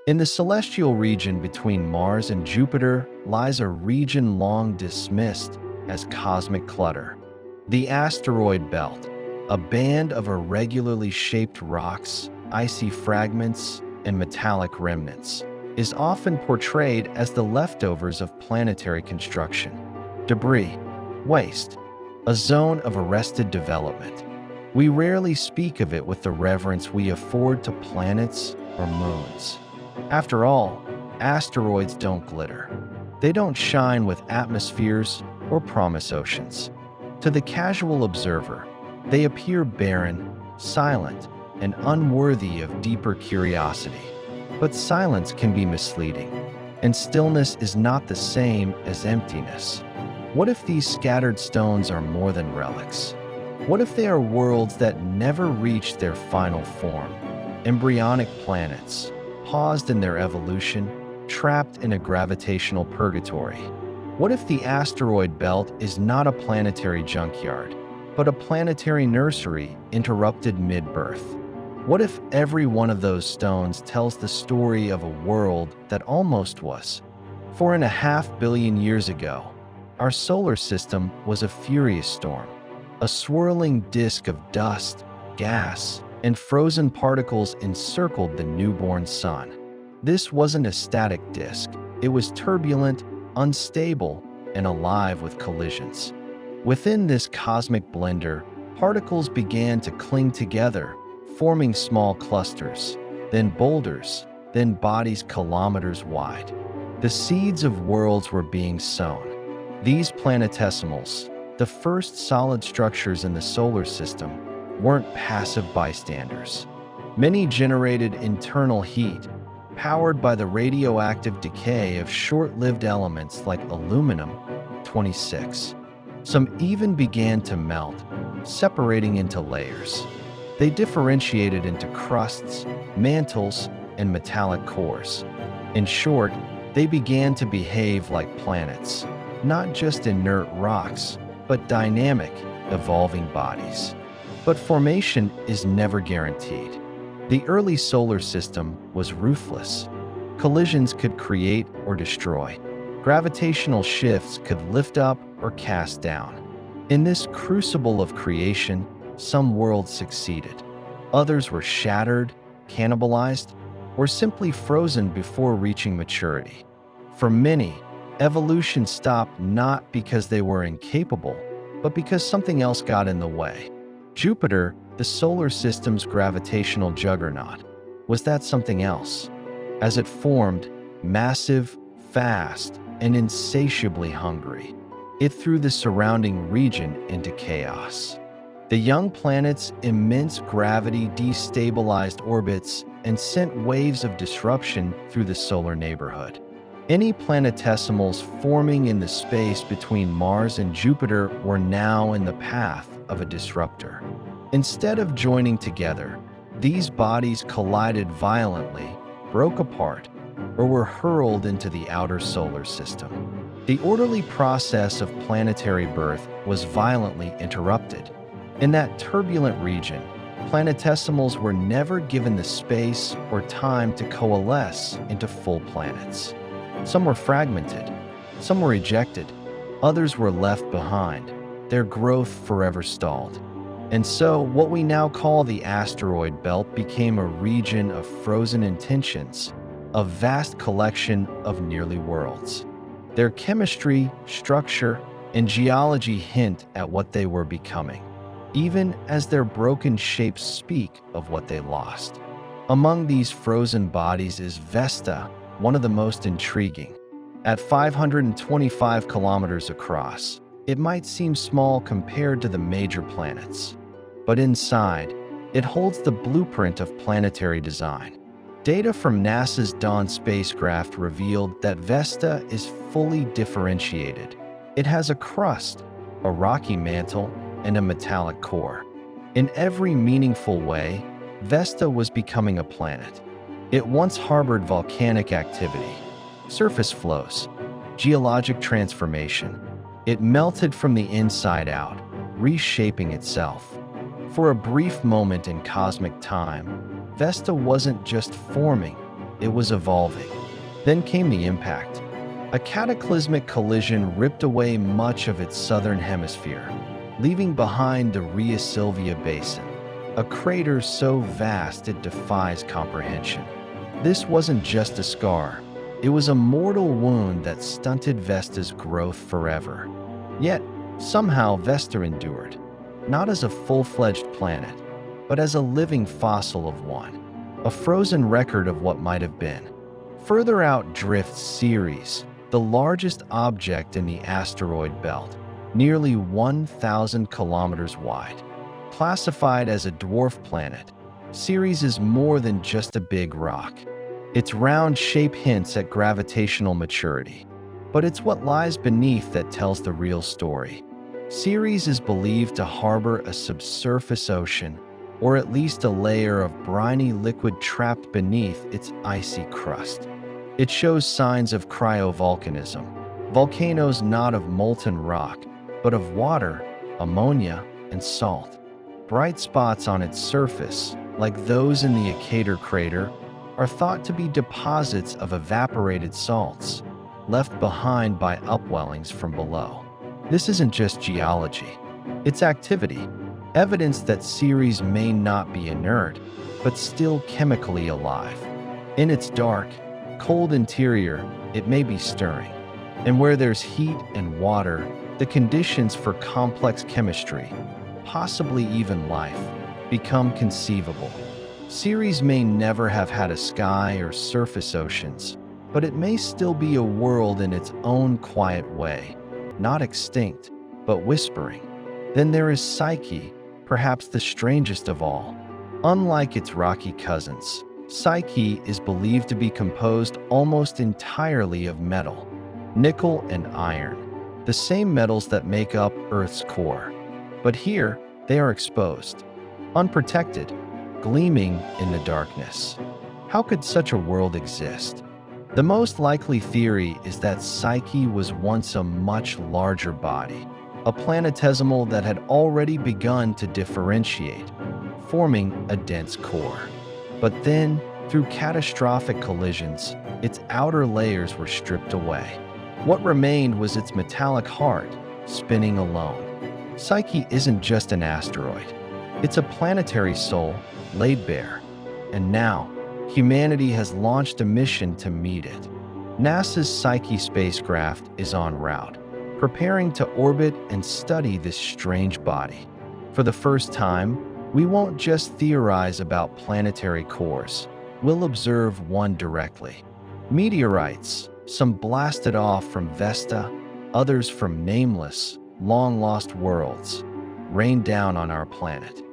In the celestial region between Mars and Jupiter lies a region long dismissed as cosmic clutter. The asteroid belt, a band of irregularly shaped rocks, icy fragments, and metallic remnants, is often portrayed as the leftovers of planetary construction, debris, waste, a zone of arrested development. We rarely speak of it with the reverence we afford to planets or moons. After all, asteroids don't glitter. They don't shine with atmospheres or promise oceans. To the casual observer, they appear barren, silent, and unworthy of deeper curiosity. But silence can be misleading, and stillness is not the same as emptiness. What if these scattered stones are more than relics? What if they are worlds that never reached their final form? Embryonic planets, paused in their evolution, trapped in a gravitational purgatory. What if the asteroid belt is not a planetary junkyard, but a planetary nursery interrupted mid-birth? What if every one of those stones tells the story of a world that almost was? 4.5 billion years ago, our solar system was a furious storm. A swirling disk of dust, gas, and frozen particles encircled the newborn sun. This wasn't a static disk. It was turbulent, unstable, and alive with collisions. Within this cosmic blender, particles began to cling together, forming small clusters, then boulders, then bodies kilometers wide. The seeds of worlds were being sown. These planetesimals, the first solid structures in the solar system, weren't passive bystanders. Many generated internal heat, powered by the radioactive decay of short-lived elements like aluminum-26. Some even began to melt, separating into layers. They differentiated into crusts, mantles, and metallic cores. In short, they began to behave like planets, not just inert rocks, but dynamic, evolving bodies. But formation is never guaranteed. The early solar system was ruthless. Collisions could create or destroy. Gravitational shifts could lift up or cast down. In this crucible of creation, some worlds succeeded. Others were shattered, cannibalized, or simply frozen before reaching maturity. For many, evolution stopped not because they were incapable, but because something else got in the way. Jupiter, the solar system's gravitational juggernaut, was that something else. As it formed, massive, fast, and insatiably hungry, it threw the surrounding region into chaos. The young planet's immense gravity destabilized orbits and sent waves of disruption through the solar neighborhood. Any planetesimals forming in the space between Mars and Jupiter were now in the path of a disruptor. Instead of joining together, these bodies collided violently, broke apart, or were hurled into the outer solar system. The orderly process of planetary birth was violently interrupted. In that turbulent region, planetesimals were never given the space or time to coalesce into full planets. Some were fragmented, some were ejected, others were left behind, their growth forever stalled. And so, what we now call the asteroid belt became a region of frozen intentions, a vast collection of nearly worlds. Their chemistry, structure, and geology hint at what they were becoming, even as their broken shapes speak of what they lost. Among these frozen bodies is Vesta, one of the most intriguing. At 525 kilometers across, it might seem small compared to the major planets, but inside, it holds the blueprint of planetary design. Data from NASA's Dawn spacecraft revealed that Vesta is fully differentiated. It has a crust, a rocky mantle, and a metallic core. In every meaningful way, Vesta was becoming a planet. It once harbored volcanic activity, surface flows, geologic transformation. It melted from the inside out, reshaping itself. For a brief moment in cosmic time, Vesta wasn't just forming, it was evolving. Then came the impact. A cataclysmic collision ripped away much of its southern hemisphere, leaving behind the Ria Silvia Basin, a crater so vast it defies comprehension. This wasn't just a scar, it was a mortal wound that stunted Vesta's growth forever. Yet, somehow Vesta endured, not as a full-fledged planet, but as a living fossil of one, a frozen record of what might have been. Further out drifts Ceres, the largest object in the asteroid belt, nearly 1,000 kilometers wide. Classified as a dwarf planet, Ceres is more than just a big rock. Its round shape hints at gravitational maturity, but it's what lies beneath that tells the real story. Ceres is believed to harbor a subsurface ocean, or at least a layer of briny liquid trapped beneath its icy crust. It shows signs of cryovolcanism, volcanoes not of molten rock, but of water, ammonia, and salt. Bright spots on its surface, like those in the Acator crater, are thought to be deposits of evaporated salts, left behind by upwellings from below. This isn't just geology, it's activity, evidence that Ceres may not be inert, but still chemically alive. In its dark, cold interior, it may be stirring. And where there's heat and water, the conditions for complex chemistry, possibly even life, become conceivable. Ceres may never have had a sky or surface oceans, but it may still be a world in its own quiet way, not extinct, but whispering. Then there is Psyche, perhaps the strangest of all. Unlike its rocky cousins, Psyche is believed to be composed almost entirely of metal, nickel and iron, the same metals that make up Earth's core. But here, they are exposed, unprotected, gleaming in the darkness. How could such a world exist? The most likely theory is that Psyche was once a much larger body, a planetesimal that had already begun to differentiate, forming a dense core. But then, through catastrophic collisions, its outer layers were stripped away. What remained was its metallic heart, spinning alone. Psyche isn't just an asteroid. It's a planetary soul, laid bare. And now, humanity has launched a mission to meet it. NASA's Psyche spacecraft is en route, preparing to orbit and study this strange body. For the first time, we won't just theorize about planetary cores. We'll observe one directly. Meteorites, some blasted off from Vesta, others from nameless, long-lost worlds, rain down on our planet.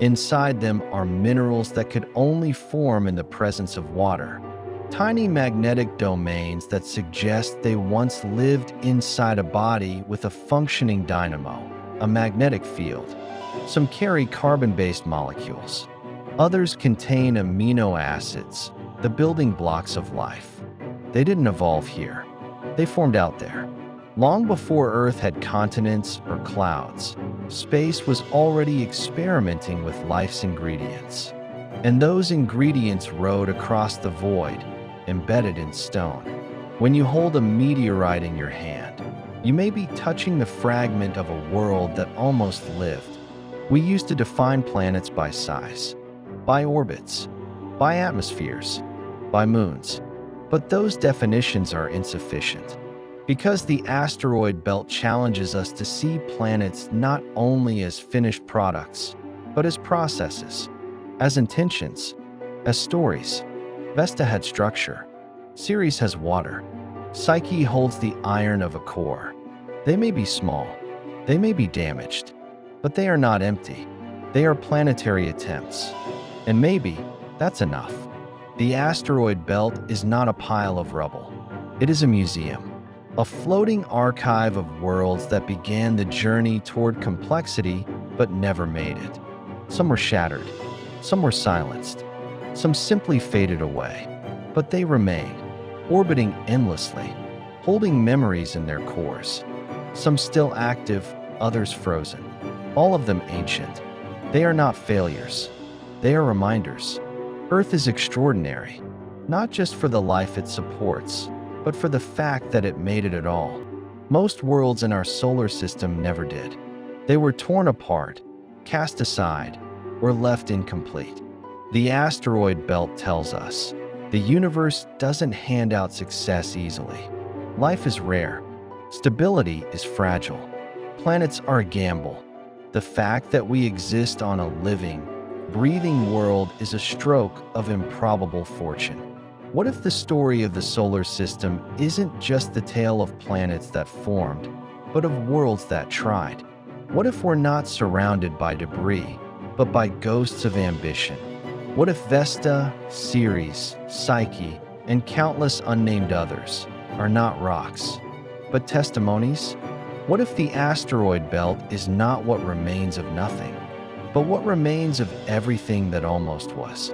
Inside them are minerals that could only form in the presence of water. Tiny magnetic domains that suggest they once lived inside a body with a functioning dynamo, a magnetic field. Some carry carbon-based molecules. Others contain amino acids, the building blocks of life. They didn't evolve here. They formed out there. Long before Earth had continents or clouds, space was already experimenting with life's ingredients. And those ingredients rode across the void, embedded in stone. When you hold a meteorite in your hand, you may be touching the fragment of a world that almost lived. We used to define planets by size, by orbits, by atmospheres, by moons. But those definitions are insufficient, because the asteroid belt challenges us to see planets not only as finished products, but as processes, as intentions, as stories. Vesta had structure. Ceres has water. Psyche holds the iron of a core. They may be small, they may be damaged, but they are not empty. They are planetary attempts. And maybe that's enough. The asteroid belt is not a pile of rubble. It is a museum, a floating archive of worlds that began the journey toward complexity but never made it. Some were shattered, some were silenced, some simply faded away. But they remain, orbiting endlessly, holding memories in their cores. Some still active, others frozen. All of them ancient. They are not failures. They are reminders. Earth is extraordinary. not just for the life it supports, but for the fact that it made it at all. Most worlds in our solar system never did. They were torn apart, cast aside, or left incomplete. The asteroid belt tells us the universe doesn't hand out success easily. Life is rare. Stability is fragile. Planets are a gamble. The fact that we exist on a living, breathing world is a stroke of improbable fortune. What if the story of the solar system isn't just the tale of planets that formed, but of worlds that tried? What if we're not surrounded by debris, but by ghosts of ambition? What if Vesta, Ceres, Psyche, and countless unnamed others are not rocks, but testimonies? What if the asteroid belt is not what remains of nothing, but what remains of everything that almost was?